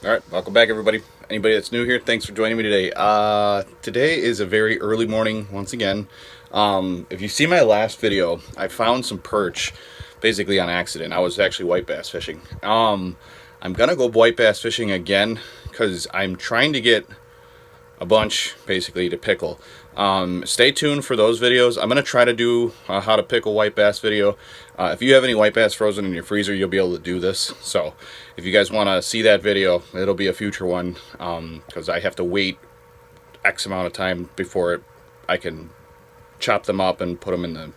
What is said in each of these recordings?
Alright, welcome back everybody. Anybody that's new here, thanks for joining me today. Today is a very early morning once again. If you see my last video, I found some perch basically on accident. I was actually white bass fishing. I'm gonna go white bass fishing again because I'm trying to get a bunch basically to pickle. Stay tuned for those videos. I'm gonna try to do a how to pickle white bass video. If you have any white bass frozen in your freezer, you'll be able to do this. So if you guys want to see that video, it'll be a future one, because I have to wait X amount of time before I can chop them up and put them in the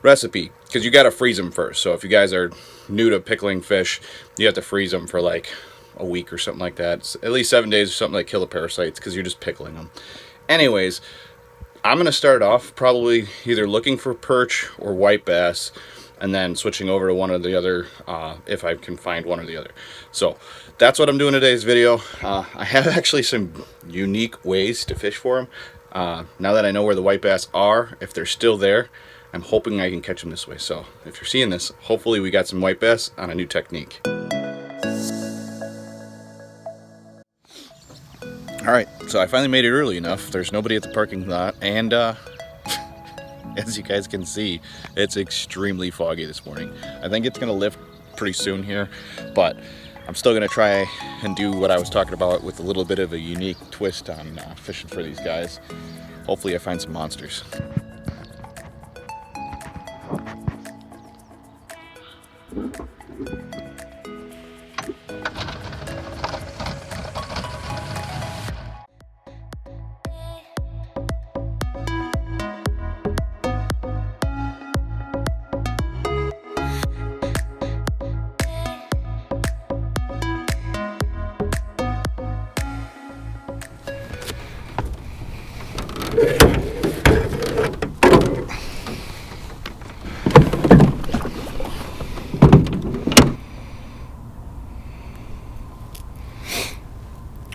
recipe, because you got to freeze them first. So if you guys are new to pickling fish, you have to freeze them for like a week or something like that. It's at least 7 days or something, like kill the parasites, because you're just pickling them. Anyways, I'm going to start off probably either looking for perch or white bass, and then switching over to one or the other, if I can find one or the other. So that's what I'm doing in today's video. I have actually some unique ways to fish for them. Now that I know where the white bass are, if they're still there, I'm hoping I can catch them this way. So if you're seeing this, hopefully we got some white bass on a new technique. Alright, so I finally made it early enough. There's nobody at the parking lot, and as you guys can see, it's extremely foggy this morning. I think it's going to lift pretty soon here, but I'm still going to try and do what I was talking about with a little bit of a unique twist on fishing for these guys. Hopefully I find some monsters.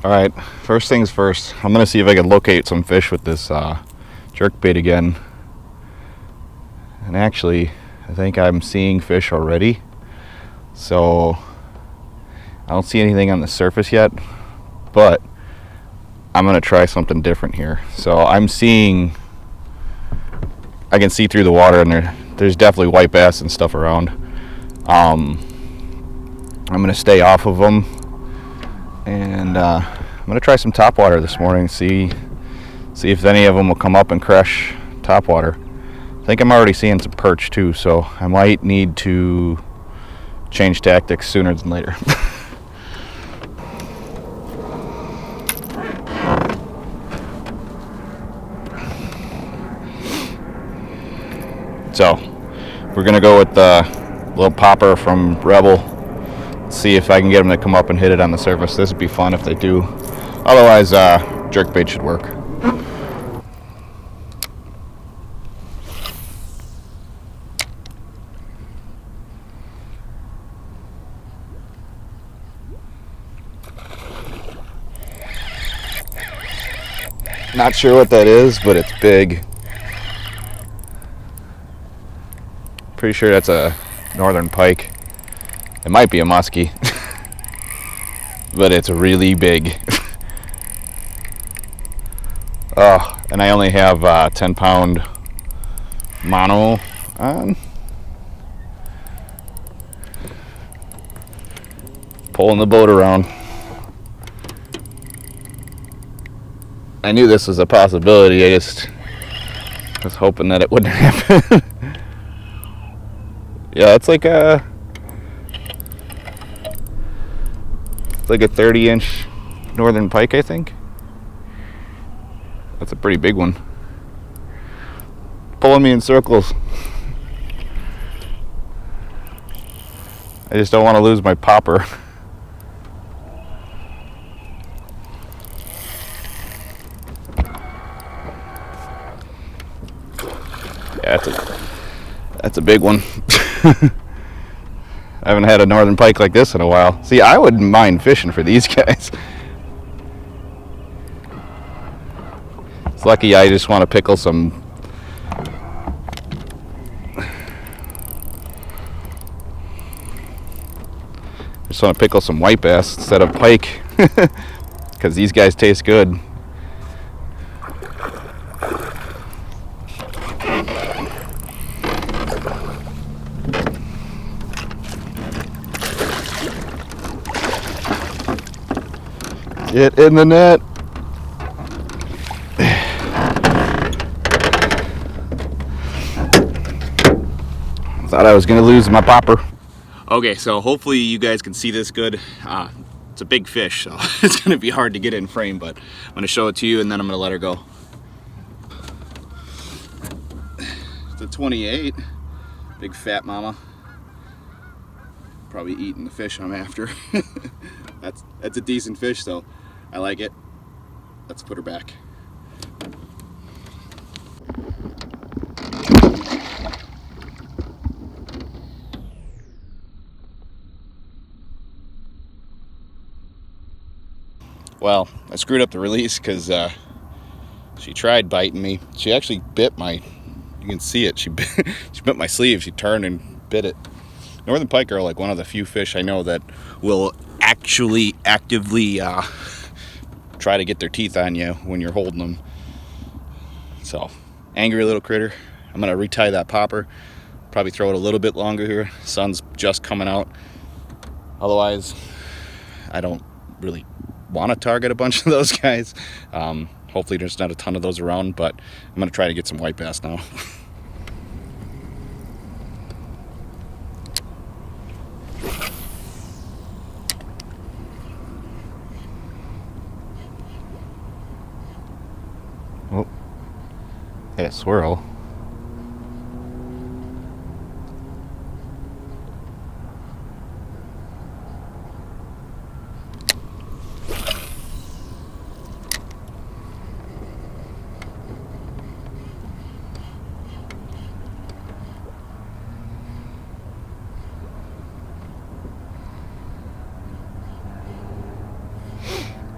Alright, first things first, I'm going to see if I can locate some fish with this jerkbait again. And actually, I think I'm seeing fish already. So, I don't see anything on the surface yet, but I'm going to try something different here. So I'm seeing, I can see through the water, and there's definitely white bass and stuff around. I'm going to stay off of them, and I'm going to try some topwater this morning, see if any of them will come up and crush topwater. I think I'm already seeing some perch too, so I might need to change tactics sooner than later. So we're gonna go with the little popper from Rebel. See if I can get them to come up and hit it on the surface. This would be fun if they do. Otherwise, jerkbait should work. Not sure what that is, but it's big. Pretty sure that's a northern pike. It might be a muskie, but it's really big. Oh, and I only have 10-pound mono on. Pulling the boat around. I knew this was a possibility. I just was hoping that it wouldn't happen. Yeah, it's like a 30-inch northern pike, I think. That's a pretty big one. Pulling me in circles. I just don't want to lose my popper. Yeah, that's a big one. I haven't had a northern pike like this in a while. See, I wouldn't mind fishing for these guys. It's lucky I just want to pickle some just want to pickle some white bass instead of pike. because these guys taste good. Get in the net. Thought I was gonna lose my popper. Okay, so hopefully you guys can see this good. It's a big fish, so it's gonna be hard to get in frame, but I'm gonna show it to you and then I'm gonna let her go. It's a 28, big fat mama. Probably eating the fish I'm after. That's a decent fish, though. I like it. Let's put her back. Well, I screwed up the release because she tried biting me. She actually bit my, you can see it, she bit my sleeve. She turned and bit it. Northern pike are like one of the few fish I know that will actually actively try to get their teeth on you when you're holding them. So, angry little critter. I'm gonna retie that popper. Probably throw it a little bit longer here. Sun's just coming out. Otherwise, I don't really want to target a bunch of those guys. Hopefully there's not a ton of those around, but I'm going to try to get some white bass now. Oh, had a swirl.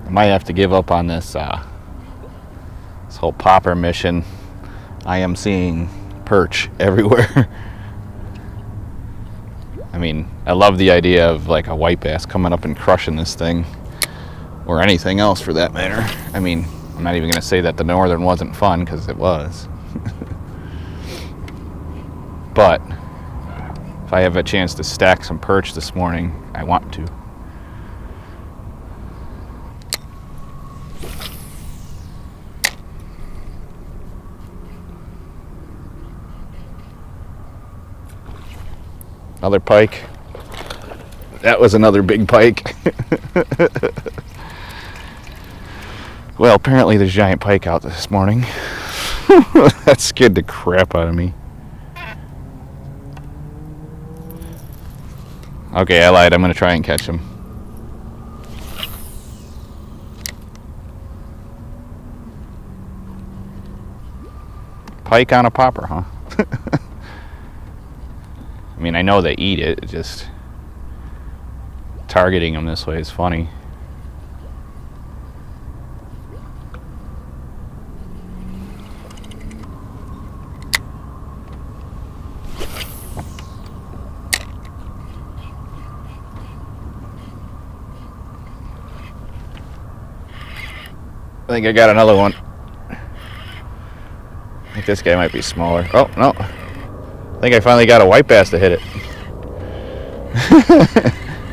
I might have to give up on this this whole popper mission. I am seeing perch everywhere. I mean, I love the idea of like a white bass coming up and crushing this thing, or anything else for that matter. I mean, I'm not even going to say that the northern wasn't fun, because it was. But if I have a chance to stack some perch this morning, I want to. Another pike. That was another big pike. Well, apparently there's giant pike out this morning. That scared the crap out of me. Okay, I lied. I'm going to try and catch him. Pike on a popper, huh? I mean, I know they eat it, just targeting them this way is funny. I think I got another one. I think this guy might be smaller. Oh, no. I think I finally got a white bass to hit it.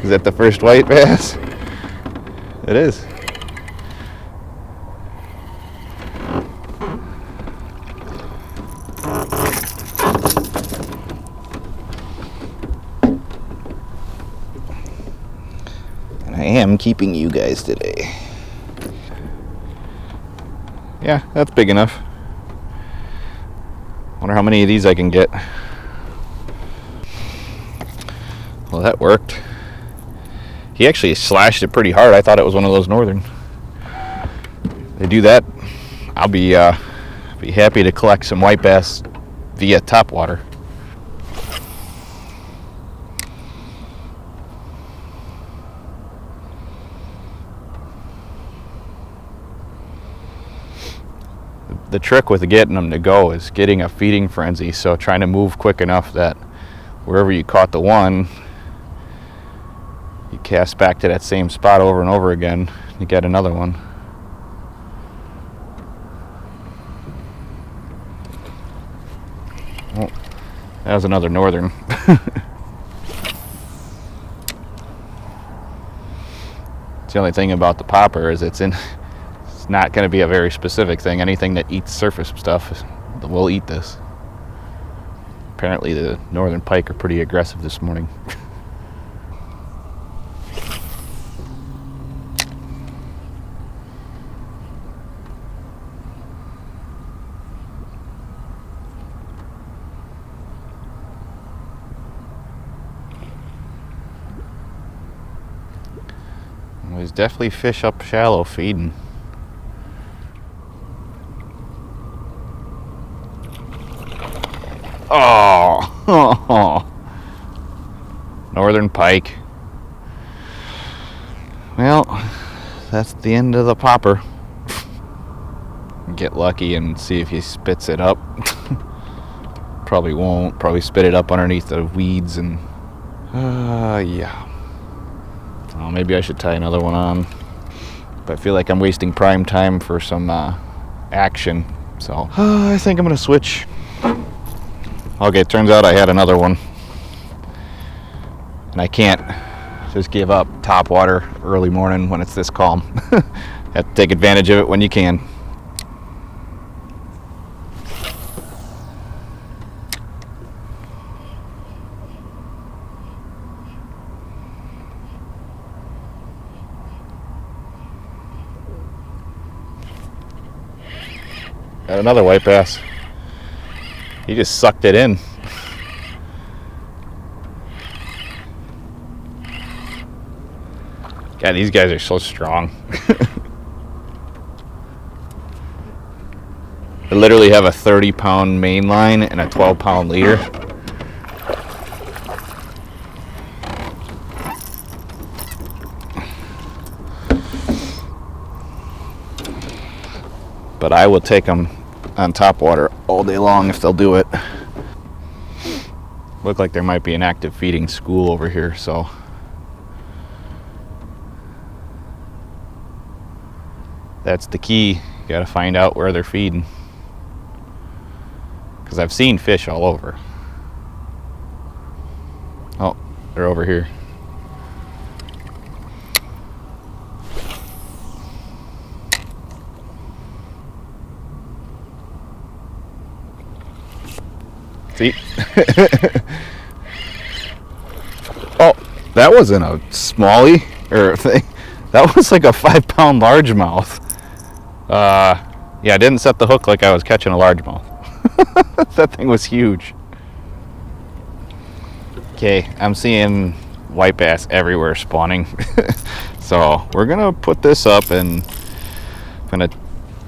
Is that the first white bass? It is. And I am keeping you guys today. Yeah, that's big enough. Wonder how many of these I can get. Well, that worked. He actually slashed it pretty hard. I thought it was one of those northern. They do that, I'll be happy to collect some white bass via Topwater. The trick with getting them to go is getting a feeding frenzy, so trying to move quick enough that wherever you caught the one, You cast back to that same spot over and over again, you get another one. Oh, that was another northern. It's the only thing about the popper is it's not going to be a very specific thing. Anything that eats surface stuff will eat this. Apparently the northern pike are pretty aggressive this morning. There's definitely fish up shallow feeding. Oh, northern pike. Well, that's the end of the popper. Get lucky and see if he spits it up. Probably won't. Probably spit it up underneath the weeds and yeah. Oh, maybe I should tie another one on. But I feel like I'm wasting prime time for some action. So I think I'm gonna switch. Okay, it turns out I had another one. And I can't just give up topwater early morning when it's this calm. Have to take advantage of it when you can. Got another white bass. He just sucked it in. God, these guys are so strong. I literally have a 30-pound main line and a 12-pound leader. But I will take them on topwater all day long if they'll do it. Look like there might be an active feeding school over here, so that's the key. You gotta find out where they're feeding, because I've seen fish all over. Oh, they're over here. See? Oh, that wasn't a smallie or a thing. That was like a 5-pound largemouth. Yeah, I didn't set the hook like I was catching a largemouth. That thing was huge. Okay, I'm seeing white bass everywhere spawning. So we're gonna put this up and I'm gonna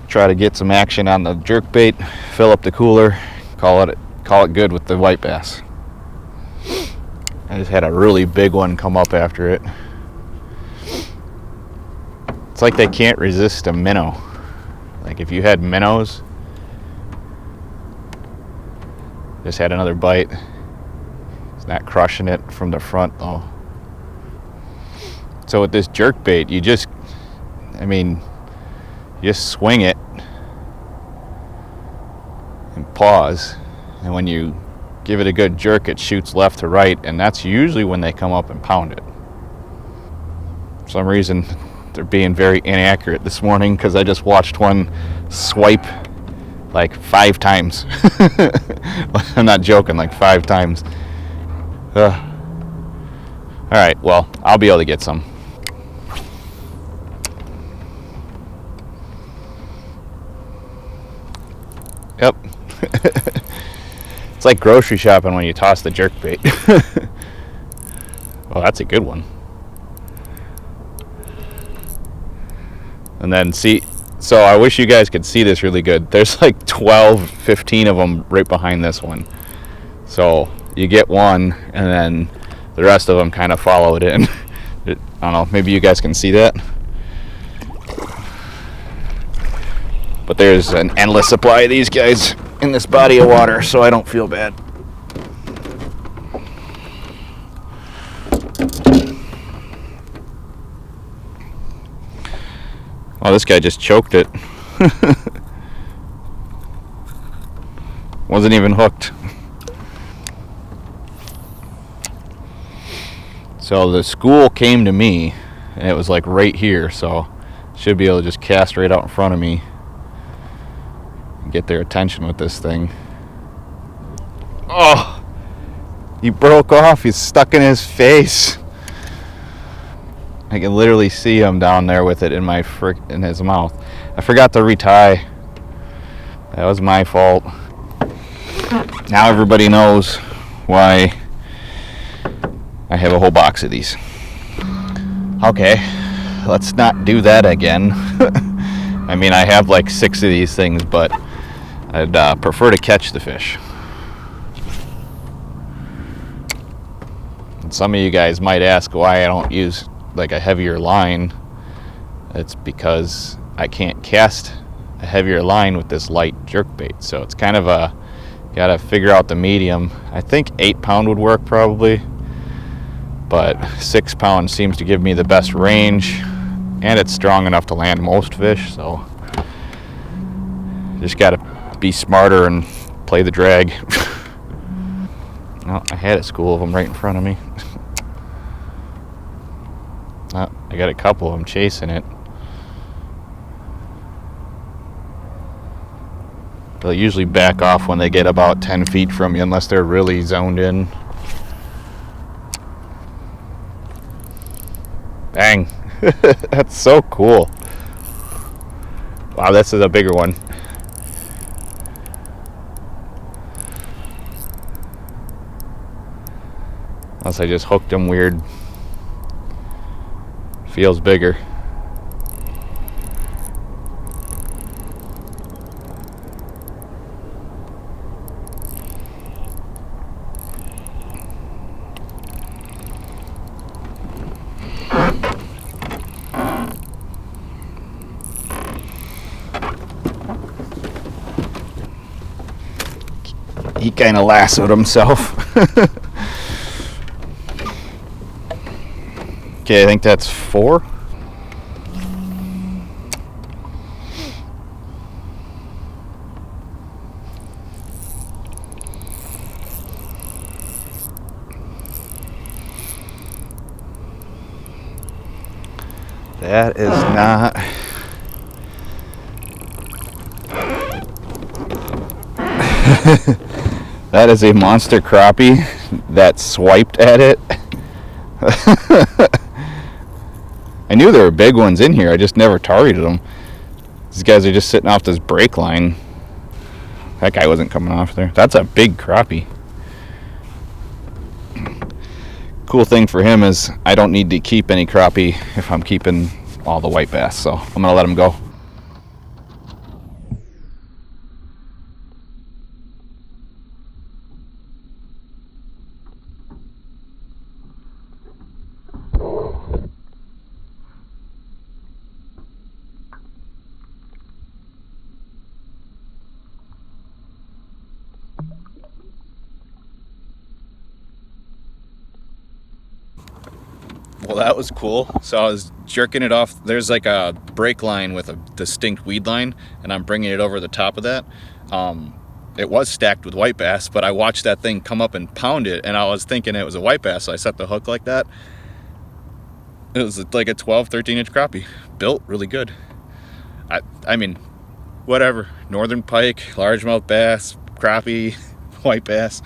try to get some action on the jerkbait, fill up the cooler, call it good with the white bass. I just had a really big one come up after it. It's like they can't resist a minnow. Like if you had minnows, just had another bite. It's not crushing it from the front though. So with this jerkbait, you just swing it and pause. And when you give it a good jerk, it shoots left to right, and that's usually when they come up and pound it. For some reason, they're being very inaccurate this morning because I just watched one swipe like 5 times. I'm not joking, like 5 times. All right, well, I'll be able to get some. Yep. It's like grocery shopping when you toss the jerkbait. Well, that's a good one. And then see, so I wish you guys could see this really good. There's like 12, 15 of them right behind this one. So you get one and then the rest of them kind of follow it in. I don't know, maybe you guys can see that. But there's an endless supply of these guys in this body of water, so I don't feel bad. Oh, this guy just choked it. Wasn't even hooked. So the school came to me, and it was like right here, so should be able to just cast right out in front of me and get their attention with this thing. Oh, he broke off. He's stuck in his face. I can literally see him down there with it in his mouth. I forgot to retie. That was my fault. Now everybody knows why I have a whole box of these. Okay, let's not do that again. I mean, I have like 6 of these things, but I'd prefer to catch the fish. And some of you guys might ask why I don't use like a heavier line. It's because I can't cast a heavier line with this light jerkbait. So it's kind of gotta figure out the medium. I think 8-pound would work probably, but 6-pound seems to give me the best range, and it's strong enough to land most fish. So just gotta be smarter and play the drag. Well, I had a school of them right in front of me. I got a couple of them chasing it. They'll usually back off when they get about 10 feet from you, unless they're really zoned in. Bang. That's so cool. Wow, this is a bigger one. Unless I just hooked him weird. Feels bigger. He kind of lassoed himself. Okay, I think that's 4. That is not... That is a monster crappie that swiped at it. I knew there were big ones in here, I just never targeted them. These guys are just sitting off this brake line. That guy wasn't coming off there. That's a big crappie. Cool thing for him is I don't need to keep any crappie if I'm keeping all the white bass, so I'm gonna let him go. Well, that was cool. So I was jerking it off. There's like a brake line with a distinct weed line, and I'm bringing it over the top of that. It was stacked with white bass, but I watched that thing come up and pound it, and I was thinking it was a white bass, so I set the hook like that. It was like a 12, 13-inch crappie. Built really good. I mean, whatever. Northern pike, largemouth bass, crappie, white bass.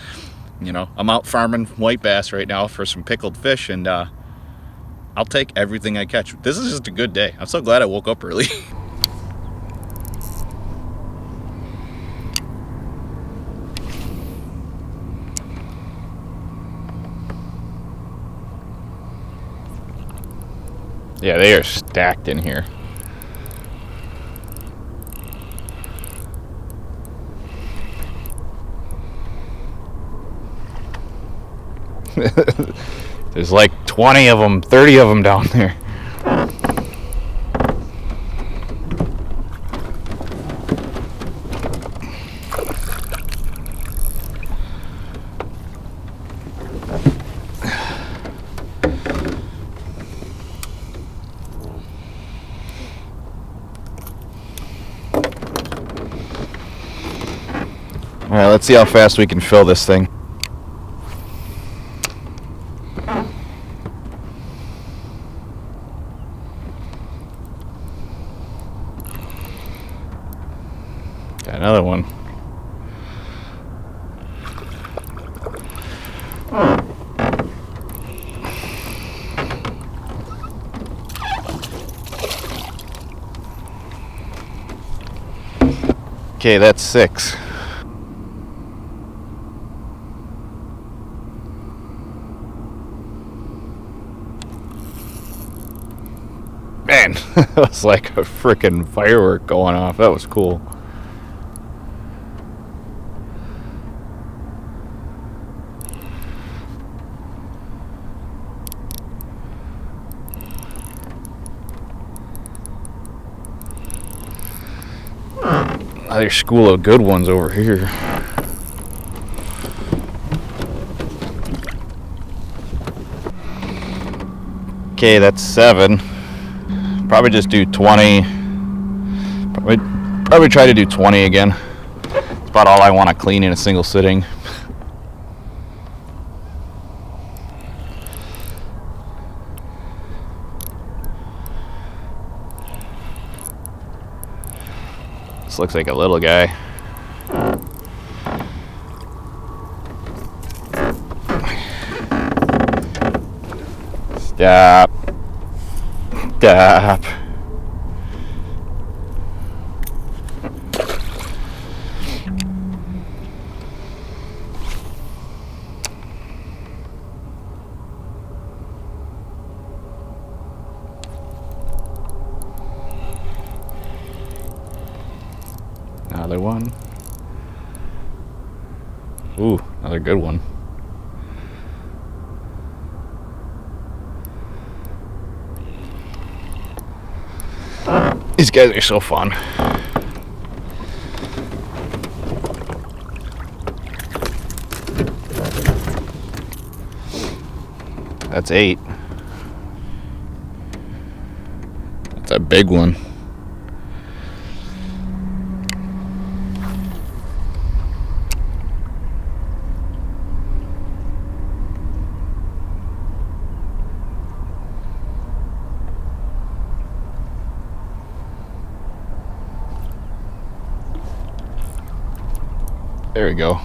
You know, I'm out farming white bass right now for some pickled fish, and I'll take everything I catch. This is just a good day. I'm so glad I woke up early. Yeah, they are stacked in here. There's like 20 of them, 30 of them down there. Alright, let's see how fast we can fill this thing. Got another one. Okay, that's 6. Man, that was like a freaking firework going off. That was cool. Another school of good ones over here. Okay, that's 7. Probably just do 20. Probably try to do 20 again. It's about all I want to clean in a single sitting. This looks like a little guy. Stop. Stop. Another one. Ooh, another good one. These guys are so fun. That's 8. That's a big one. There we go.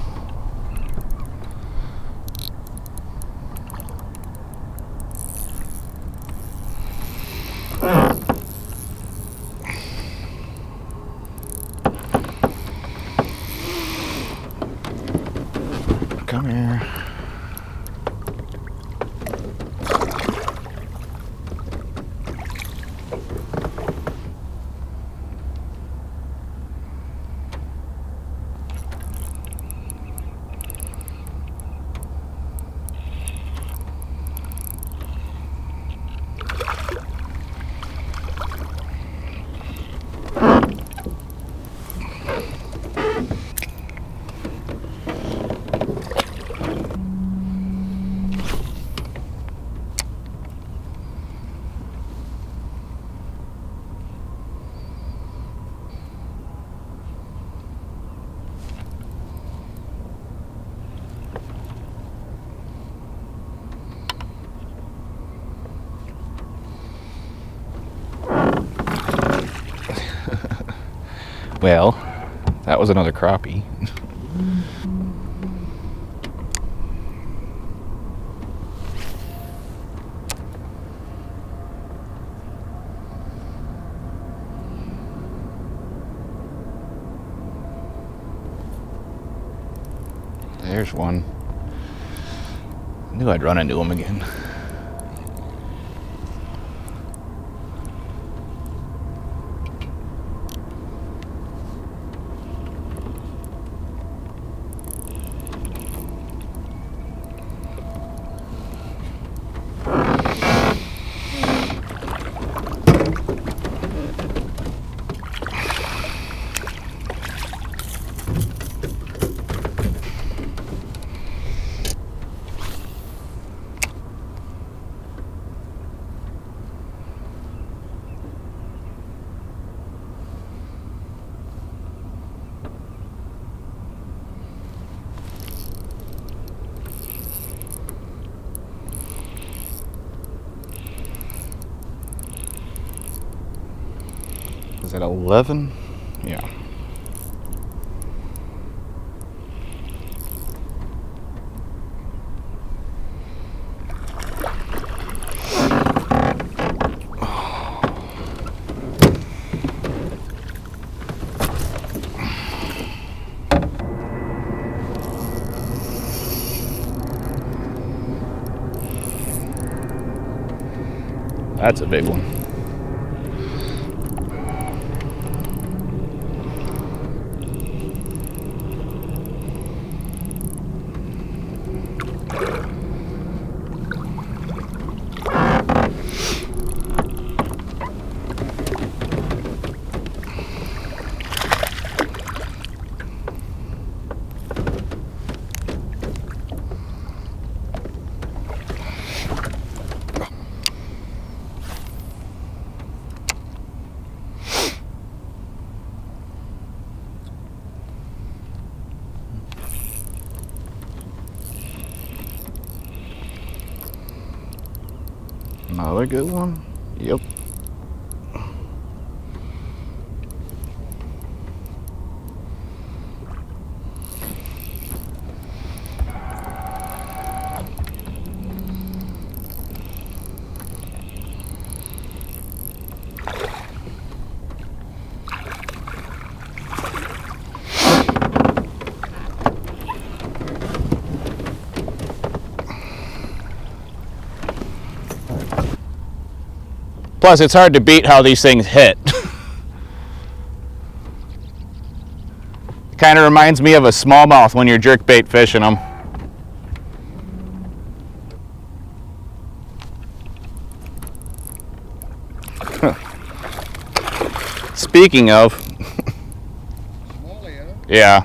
Come here. Well, that was another crappie. There's one. I knew I'd run into him again. Is that 11? Yeah. That's a big one. Another good one. Yep. Plus, it's hard to beat how these things hit. Kind of reminds me of a smallmouth when you're jerkbait fishing them. Speaking of, yeah.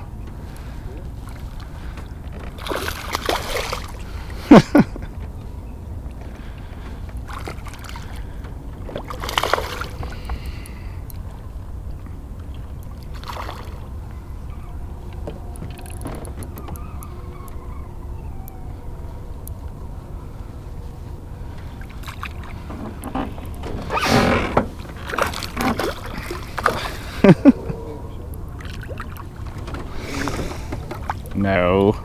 No.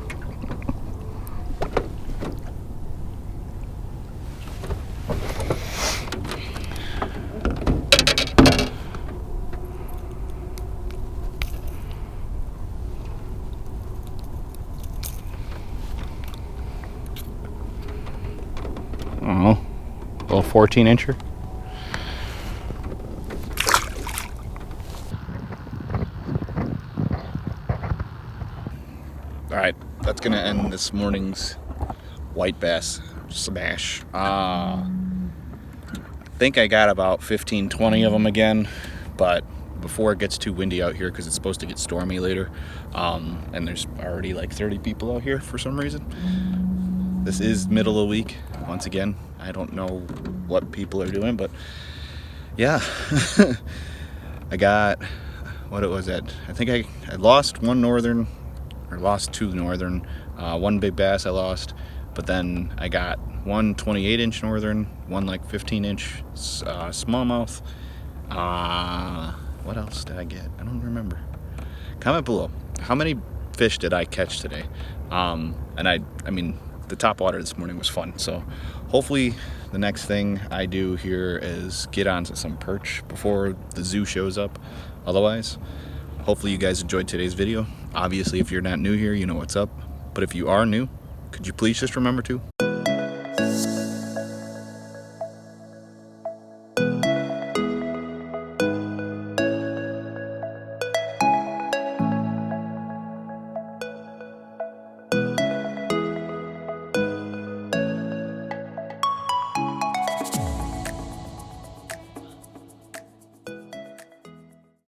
Oh, a little 14-incher. All right, that's gonna end this morning's white bass smash. I think I got about 15-20 of them again, but before it gets too windy out here, because it's supposed to get stormy later, and there's already like 30 people out here for some reason. This is middle of the week. Once again, I don't know what people are doing, but yeah. I got, what it was at, I think I lost one northern, or lost two northern, one big bass I lost, but then I got one 28-inch northern, one like 15-inch smallmouth. What else did I get? I don't remember. Comment below, how many fish did I catch today? And I mean, the Topwater this morning was fun, so hopefully the next thing I do here is get onto some perch before the zoo shows up. Otherwise, hopefully you guys enjoyed today's video. Obviously, if you're not new here, you know what's up, but if you are new, could you please just remember to